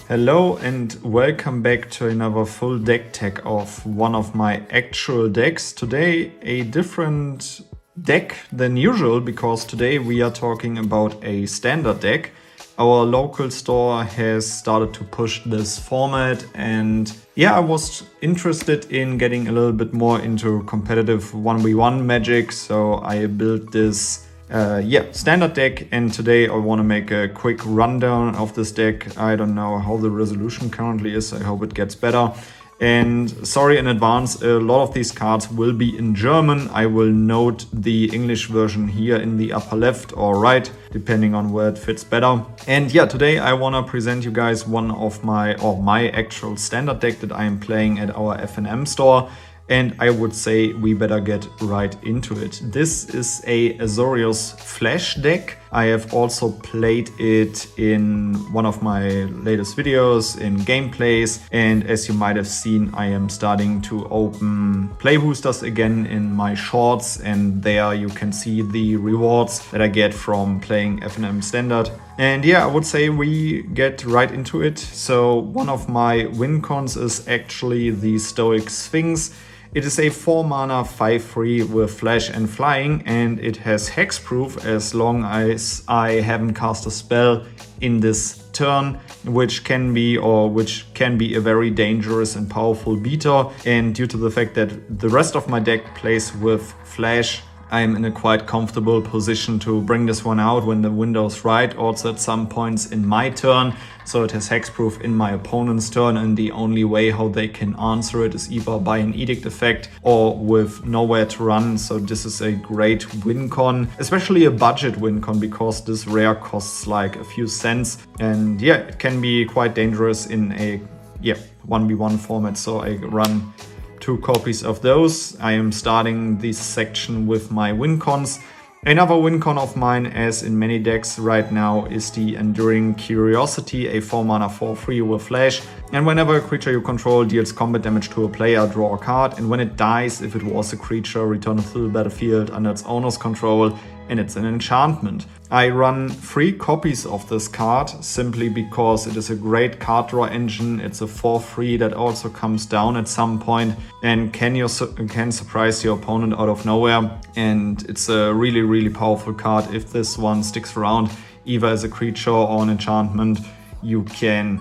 Hello and welcome back to another full deck tech of one of my actual decks. Today a different deck than usual because today we are talking about a standard deck. Our local store has started to push this format and I was interested in getting a little bit more into competitive 1v1 magic, so I built this standard deck, and today I want to make a quick rundown of this deck. I don't know how the resolution currently is, I hope it gets better. And sorry in advance, a lot of these cards will be in German. I will note the English version here in the upper left or right, depending on where it fits better. And today I want to present you guys one of my actual standard deck that I am playing at our FNM store. And I would say we better get right into it. This is a Azorius Flash deck. I have also played it in one of my latest videos in gameplays. And as you might have seen, I am starting to open play boosters again in my shorts. And there you can see the rewards that I get from playing FNM Standard. And I would say we get right into it. So one of my win cons is actually the Stoic Sphinx. It is a 4-mana 5/3 with flash and flying, and it has hexproof as long as I haven't cast a spell in this turn, which can be a very dangerous and powerful beater. And due to the fact that the rest of my deck plays with flash, I'm in a quite comfortable position to bring this one out when the window's right, also at some points in my turn. So it has hexproof in my opponent's turn, and the only way how they can answer it is either by an edict effect or with nowhere to run. So this is a great win con, especially a budget win con, because this rare costs like a few cents. And it can be quite dangerous in a 1v1 format. So I run 2 copies of those. I am starting this section with my win cons. Another win con of mine, as in many decks right now, is the Enduring Curiosity, a 4-mana 4/3 with flash. And whenever a creature you control deals combat damage to a player, draw a card. And when it dies, if it was a creature, return it to the battlefield under its owner's control. And it's an enchantment. I run 3 copies of this card simply because it is a great card draw engine. It's a 4/3 that also comes down at some point and can surprise your opponent out of nowhere. And it's a really, really powerful card. If this one sticks around, either as a creature or an enchantment, you can,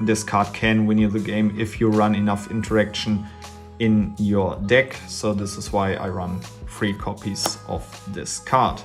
this card can win you the game if you run enough interaction in your deck. So this is why I run 3 copies of this card.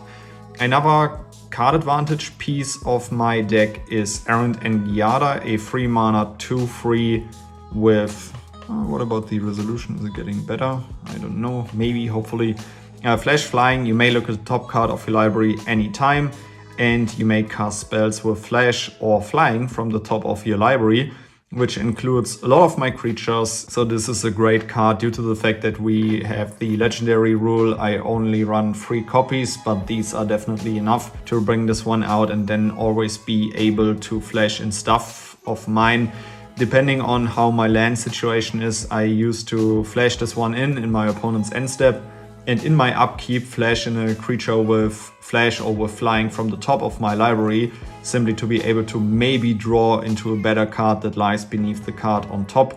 Another card advantage piece of my deck is Errant and Giada, a 3-mana 2/3 with what about the resolution? Is it getting better? I don't know, maybe, hopefully. Flash flying, you may look at the top card of your library anytime, and you may cast spells with flash or flying from the top of your library, which includes a lot of my creatures. So this is a great card due to the fact that we have the legendary rule. I only run 3 copies, but these are definitely enough to bring this one out and then always be able to flash in stuff of mine. Depending on how my land situation is, I used to flash this one in my opponent's end step, and in my upkeep flash in a creature with flash or with flying from the top of my library, simply to be able to maybe draw into a better card that lies beneath the card on top.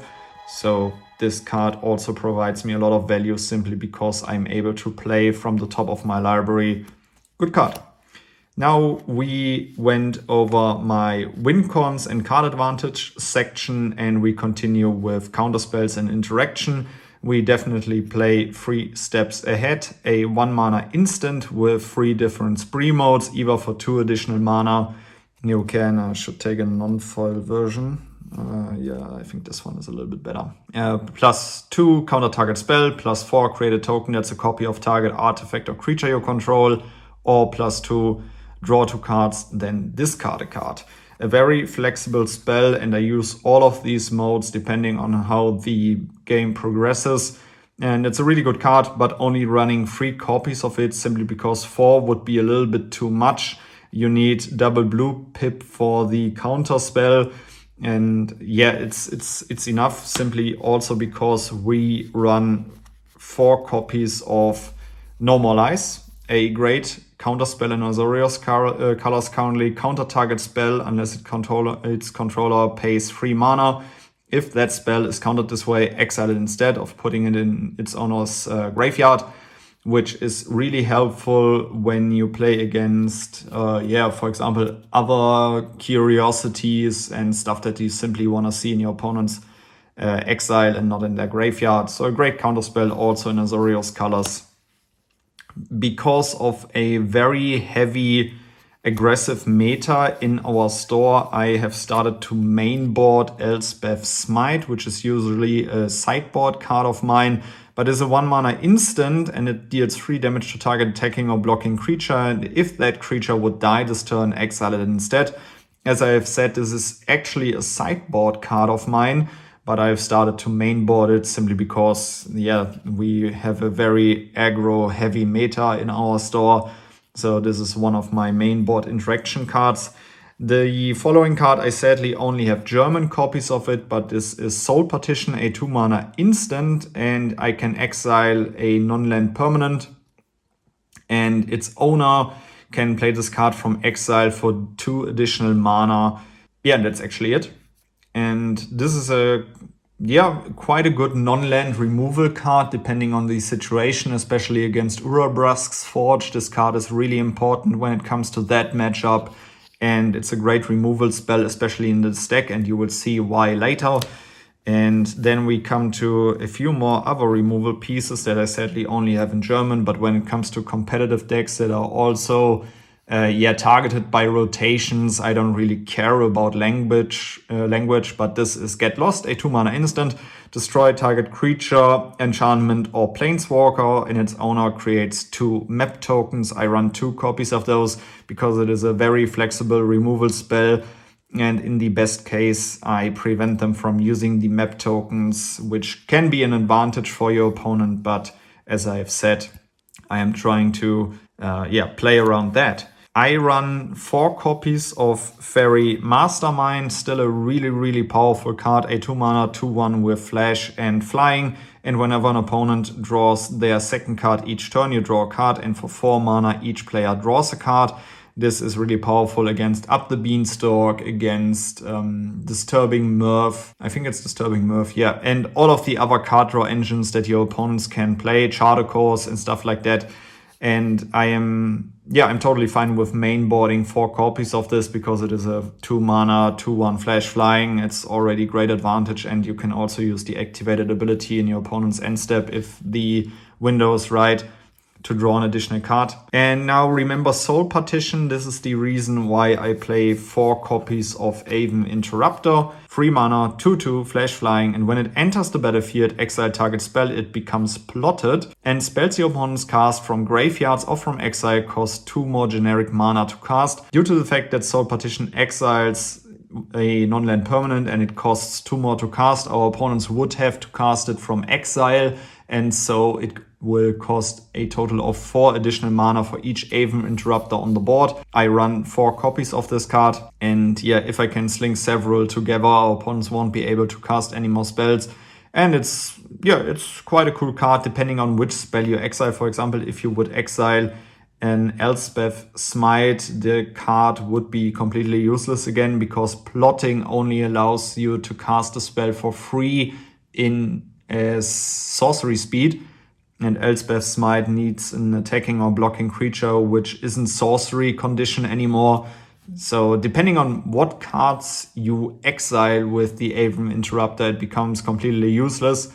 So this card also provides me a lot of value simply because I'm able to play from the top of my library. Good card. Now we went over my win cons and card advantage section, and we continue with counterspells and interaction. We definitely play 3 steps ahead. A 1-mana instant with 3 different spree modes, either for 2 additional mana. You can, I should take a non-foil version. I think this one is a little bit better. +2 counter target spell, +4 create a token that's a copy of target artifact or creature you control, or +2 draw 2 cards, then discard a card. A very flexible spell, and I use all of these modes depending on how the game progresses. And it's a really good card, but only running 3 copies of it simply because 4 would be a little bit too much. You need double blue pip for the counter spell. And it's enough simply also because we run 4 copies of No More Lies, a great counterspell in Azorius colors currently. Counter target spell unless its controller pays 3 mana. If that spell is countered this way, exile it instead of putting it in its owner's graveyard, which is really helpful when you play against, for example, other curiosities and stuff that you simply want to see in your opponent's exile and not in their graveyard. So a great counterspell also in Azorius colors. Because of a very heavy aggressive meta in our store, I have started to mainboard Elspeth's Smite, which is usually a sideboard card of mine, but is a 1 mana instant and it deals 3 damage to target attacking or blocking creature. And if that creature would die this turn, exile it instead. As I have said, this is actually a sideboard card of mine, but I've started to mainboard it simply because, we have a very aggro heavy meta in our store. So this is one of my mainboard interaction cards. The following card, I sadly only have German copies of it, but this is Soul Partition, a 2 mana instant, and I can exile a non-land permanent. And its owner can play this card from exile for 2 additional mana. Yeah, and that's actually it. And this is quite a good non-land removal card depending on the situation, especially against Urabrask's Forge. This card is really important when it comes to that matchup, and it's a great removal spell, especially in this deck, and you will see why later. And then we come to a few more other removal pieces that I sadly only have in German, but when it comes to competitive decks that are also targeted by rotations, I don't really care about language, but this is Get Lost, a 2 mana instant, destroy target creature, enchantment, or planeswalker, and its owner creates 2 map tokens. I run 2 copies of those because it is a very flexible removal spell, and in the best case, I prevent them from using the map tokens, which can be an advantage for your opponent, but as I have said, I am trying to play around that. I run 4 copies of Fairy Mastermind, still a really, really powerful card, a 2 mana 2/1 with flash and flying. And whenever an opponent draws their second card each turn, you draw a card, and for 4 mana each player draws a card. This is really powerful against Up the Beanstalk, against Disturbing Mirth. I think it's Disturbing Mirth, yeah. And all of the other card draw engines that your opponents can play, Charter Course and stuff like that. And I'm totally fine with mainboarding 4 copies of this because it is a 2 mana, 2/1 flash flying. It's already great advantage, and you can also use the activated ability in your opponent's end step if the window is right to draw an additional card. And now remember Soul Partition. This is the reason why I play 4 copies of Aven Interrupter. 3 mana, 2/2, flash flying, and when it enters the battlefield, exile target spell, it becomes plotted, and spells your opponents cast from graveyards or from exile cost 2 more generic mana to cast. Due to the fact that Soul Partition exiles a non-land permanent and it costs 2 more to cast, our opponents would have to cast it from exile, and so it will cost a total of 4 additional mana for each Aven Interrupter on the board. I run 4 copies of this card, and if I can sling several together, our opponents won't be able to cast any more spells. And it's quite a cool card depending on which spell you exile. For example, if you would exile an Elspeth's Smite, the card would be completely useless again because plotting only allows you to cast a spell for free in sorcery speed. And Elspeth's Smite needs an attacking or blocking creature, which isn't sorcery condition anymore. So depending on what cards you exile with the Aven Interrupter, it becomes completely useless.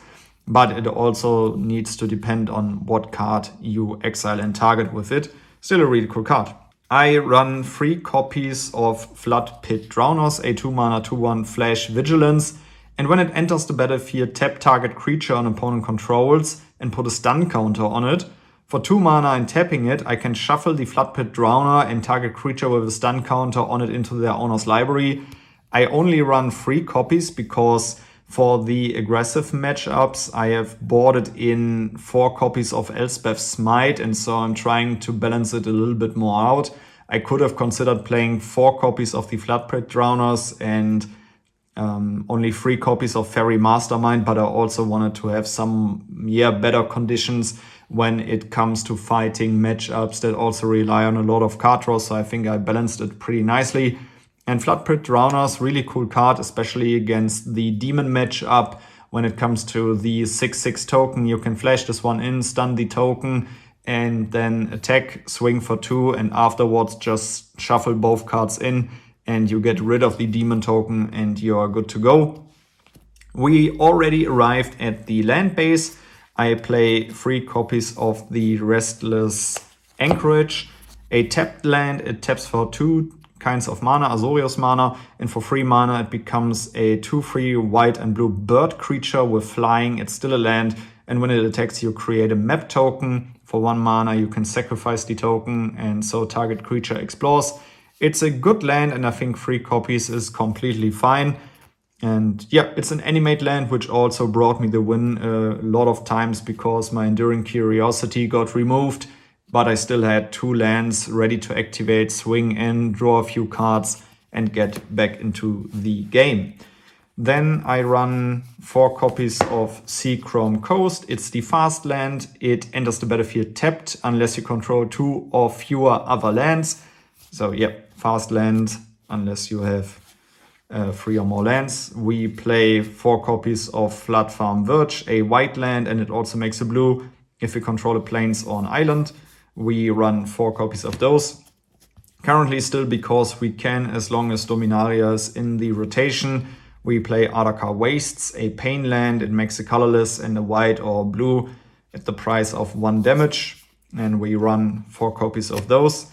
But it also needs to depend on what card you exile and target with it. Still a really cool card. I run 3 copies of Flood Pit Drowners, a 2 mana 2/1 flash vigilance. And when it enters the battlefield, tap target creature an opponent controls and put a stun counter on it. For 2 mana and tapping it, I can shuffle the Flood Pit Drowner and target creature with a stun counter on it into their owner's library. I only run 3 copies because for the aggressive matchups, I have boarded in 4 copies of Elspeth's Smite, and so I'm trying to balance it a little bit more out. I could have considered playing 4 copies of the Flood Pit Drowners and only 3 copies of Fairy Mastermind, but I also wanted to have some better conditions when it comes to fighting matchups that also rely on a lot of card draws. So I think I balanced it pretty nicely. And Floodpit Drowners, really cool card, especially against the Demon matchup. When it comes to the 6/6 token, you can flash this one in, stun the token, and then attack, swing for 2, and afterwards just shuffle both cards in, and you get rid of the Demon token, and you are good to go. We already arrived at the land base. I play 3 copies of the Restless Anchorage, a tapped land. It taps for 2 kinds of mana, Azorius mana, and for 3 mana it becomes a 2/3 white and blue bird creature with flying. It's still a land, and when it attacks you create a map token. For 1 mana you can sacrifice the token, and so target creature explores. It's a good land, and I think 3 copies is completely fine. And yeah, it's an animate land, which also brought me the win a lot of times because my Enduring Curiosity got removed, but I still had 2 lands ready to activate, swing in, draw a few cards, and get back into the game. Then I run 4 copies of Seachrome Coast. It's the fast land. It enters the battlefield tapped unless you control 2 or fewer other lands. So yeah, fast land unless you have 3 or more lands. We play 4 copies of Flood Farm Verge, a white land, and it also makes a blue if you control a plains or an island. We run 4 copies of those. Currently still, because we can, as long as Dominaria is in the rotation, we play Adakar Wastes, a pain land. It makes a colorless and a white or blue at the price of 1 damage. And we run 4 copies of those.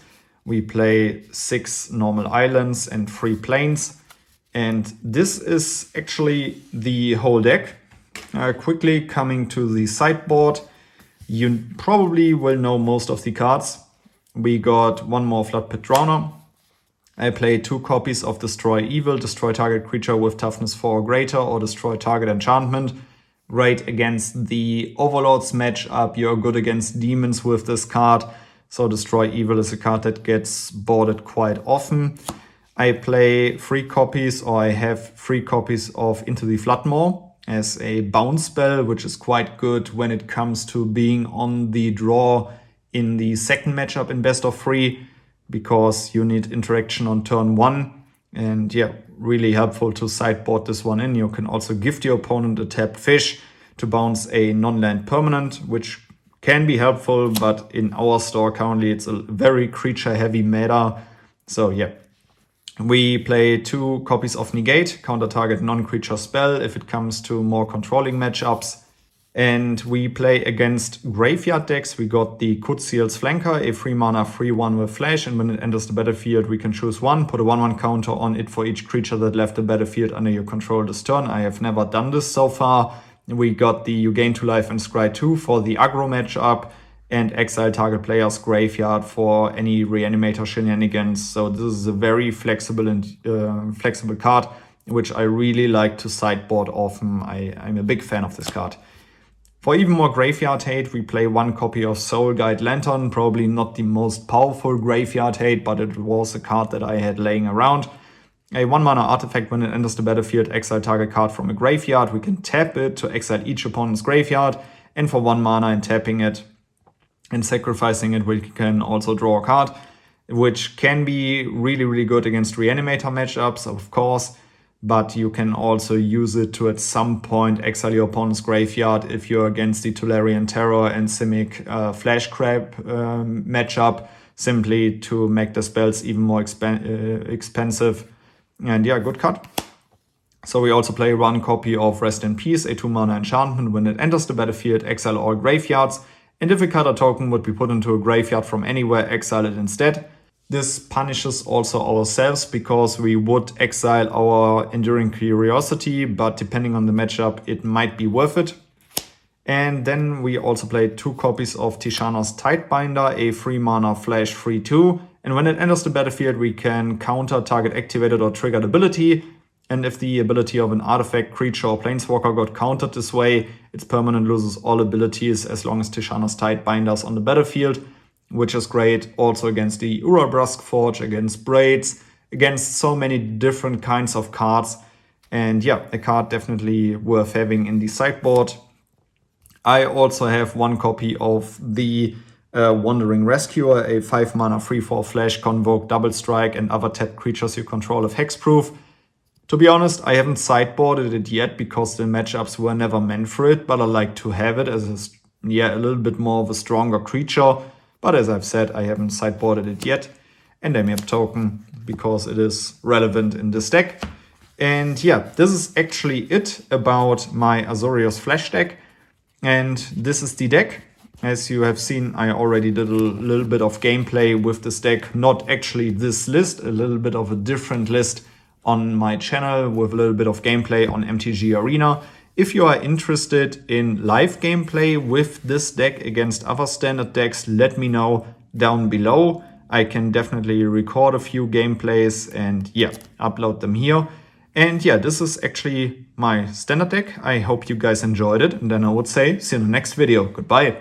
We play 6 normal islands and 3 plains. And this is actually the whole deck. Quickly coming to the sideboard, you probably will know most of the cards. We got 1 more Floodpit Drowner. I play 2 copies of Destroy Evil, destroy target creature with toughness 4 or greater, or destroy target enchantment. Great against the Overlords matchup. You're good against demons with this card. So Destroy Evil is a card that gets boarded quite often. I play 3 copies, or I have 3 copies of Into the Floodmaw as a bounce spell, which is quite good when it comes to being on the draw in the second matchup in best of 3, because you need interaction on turn 1. And yeah, really helpful to sideboard this one in. You can also gift your opponent a tapped fish to bounce a non-land permanent, which can be helpful, but in our store currently it's a very creature-heavy meta. So yeah. We play 2 copies of Negate, counter target non-creature spell if it comes to more controlling matchups. And we play against graveyard decks. We got the Kutziel's Flanker, a 3 mana 3/1 with flash, and when it enters the battlefield we can choose 1, put a 1/1 counter on it for each creature that left the battlefield under your control this turn. I have never done this so far. We got the You Gain 2 Life and Scry 2 for the aggro matchup, and exile target player's graveyard for any reanimator shenanigans. So this is a very flexible and flexible card, which I really like to sideboard often. I'm a big fan of this card. For even more graveyard hate, we play 1 copy of Soul Guide Lantern. Probably not the most powerful graveyard hate, but it was a card that I had laying around. A 1 mana artifact, when it enters the battlefield, exile target card from a graveyard. We can tap it to exile each opponent's graveyard, and for 1 mana and tapping it and sacrificing it, we can also draw a card, which can be really, really good against reanimator matchups, of course, but you can also use it to at some point exile your opponent's graveyard if you're against the Tolarian Terror and Simic Flash Crab matchup, simply to make the spells even more expensive. And yeah, good card. So we also play 1 copy of Rest in Peace, a 2 mana enchantment. When it enters the battlefield, exile all graveyards. And if a card or token would be put into a graveyard from anywhere, exile it instead. This punishes also ourselves because we would exile our Enduring Curiosity, but depending on the matchup, it might be worth it. And then we also play 2 copies of Tishana's Tidebinder, a 3 mana flash 3/2. And when it enters the battlefield, we can counter target activated or triggered ability. And if the ability of an artifact, creature, or planeswalker got countered this way, its permanent loses all abilities as long as Tishana's Tidebinder is on the battlefield, which is great also against the Urabrask Forge, against Braids, against so many different kinds of cards. And yeah, a card definitely worth having in the sideboard. I also have one copy of the Wandering Rescuer, a 5 mana 3/4 flash, convoke, double strike, and other tapped creatures you control of hexproof. To be honest, I haven't sideboarded it yet because the matchups were never meant for it, but I like to have it as a little bit more of a stronger creature. But as I've said, I haven't sideboarded it yet. And I map token because it is relevant in this deck. And yeah, this is actually it about my Azorius Flash deck. And this is the deck. As you have seen, I already did a little bit of gameplay with this deck. Not actually this list, a little bit of a different list on my channel with a little bit of gameplay on MTG Arena. If you are interested in live gameplay with this deck against other standard decks, let me know down below. I can definitely record a few gameplays and yeah, upload them here. And yeah, this is actually my standard deck. I hope you guys enjoyed it. And then I would say, see you in the next video. Goodbye.